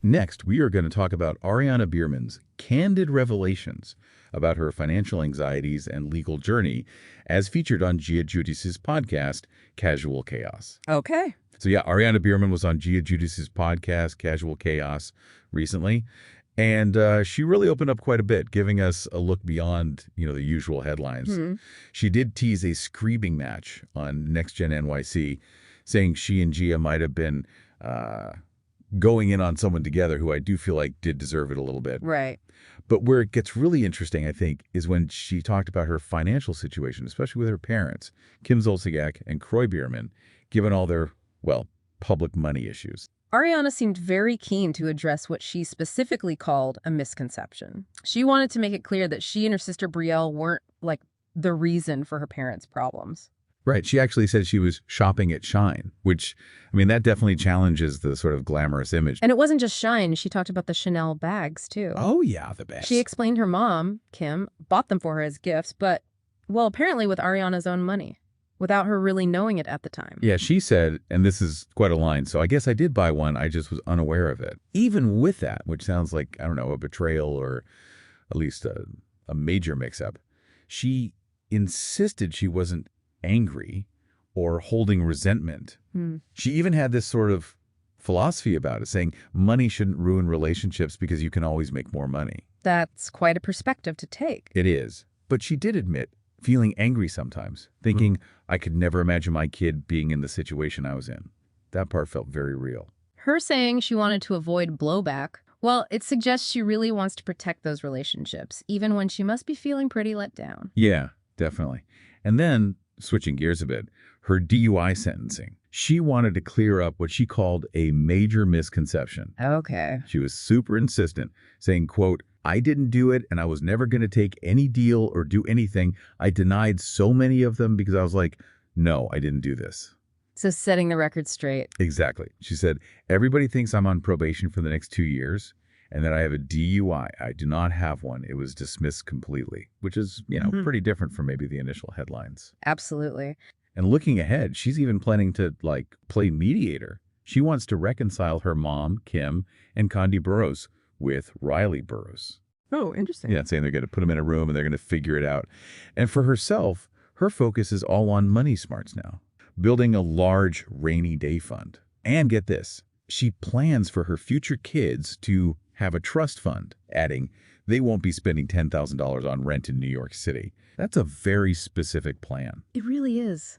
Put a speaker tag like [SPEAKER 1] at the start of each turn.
[SPEAKER 1] Next, we are going to talk about Ariana Bierman's candid revelations about her financial anxieties and legal journey, as featured on Gia Judis's podcast, Casual Chaos.
[SPEAKER 2] Okay.
[SPEAKER 1] So yeah, Ariana Bierman was on Gia Judis's podcast, Casual Chaos, recently. And she really opened up quite a bit, giving us a look beyond, the usual headlines. She did tease a screaming match on Next Gen NYC, saying she and Gia might have been going in on someone together who I do feel like did deserve it a little bit.
[SPEAKER 2] Right.
[SPEAKER 1] But where it gets really interesting, I think, is when she talked about her financial situation, especially with her parents, Kim Zolciak and Kroy Bierman, given all their, public money issues.
[SPEAKER 2] Ariana seemed very keen to address what she specifically called a misconception. She wanted to make it clear that she and her sister Brielle weren't, the reason for her parents' problems.
[SPEAKER 1] Right. She actually said she was shopping at Shine, which, that definitely challenges the sort of glamorous image.
[SPEAKER 2] And it wasn't just Shine. She talked about the Chanel bags, too.
[SPEAKER 1] Oh, yeah, the best.
[SPEAKER 2] She explained her mom, Kim, bought them for her as gifts, but, apparently with Ariana's own money, without her really knowing it at the time.
[SPEAKER 1] Yeah, she said, and this is quite a line, so I guess I did buy one, I just was unaware of it. Even with that, which sounds like, a betrayal or at least a major mix-up, she insisted she wasn't angry or holding resentment. She even had this sort of philosophy about it, saying money shouldn't ruin relationships because you can always make more money.
[SPEAKER 2] That's quite a perspective to take.
[SPEAKER 1] It is. But she did admit feeling angry sometimes, thinking, I could never imagine my kid being in the situation I was in. That part felt very real.
[SPEAKER 2] Her saying she wanted to avoid blowback, it suggests she really wants to protect those relationships, even when she must be feeling pretty let down.
[SPEAKER 1] Yeah, definitely. And then, switching gears a bit, her DUI sentencing. She wanted to clear up what she called a major misconception.
[SPEAKER 2] Okay.
[SPEAKER 1] She was super insistent, saying, quote, I didn't do it, and I was never going to take any deal or do anything. I denied so many of them because I was like, no, I didn't do this.
[SPEAKER 2] So setting the record straight.
[SPEAKER 1] Exactly. She said, everybody thinks I'm on probation for the next 2 years and that I have a DUI. I do not have one. It was dismissed completely, which is, pretty different from maybe the initial headlines.
[SPEAKER 2] Absolutely.
[SPEAKER 1] And looking ahead, she's even planning to, play mediator. She wants to reconcile her mom, Kim, and Condi Burrows with Riley Burrows.
[SPEAKER 3] Oh, interesting.
[SPEAKER 1] Yeah, saying they're going to put them in a room and they're going to figure it out. And for herself, her focus is all on money smarts now, building a large rainy day fund. And get this, she plans for her future kids to have a trust fund, adding they won't be spending $10,000 on rent in New York City. That's a very specific plan.
[SPEAKER 2] It really is.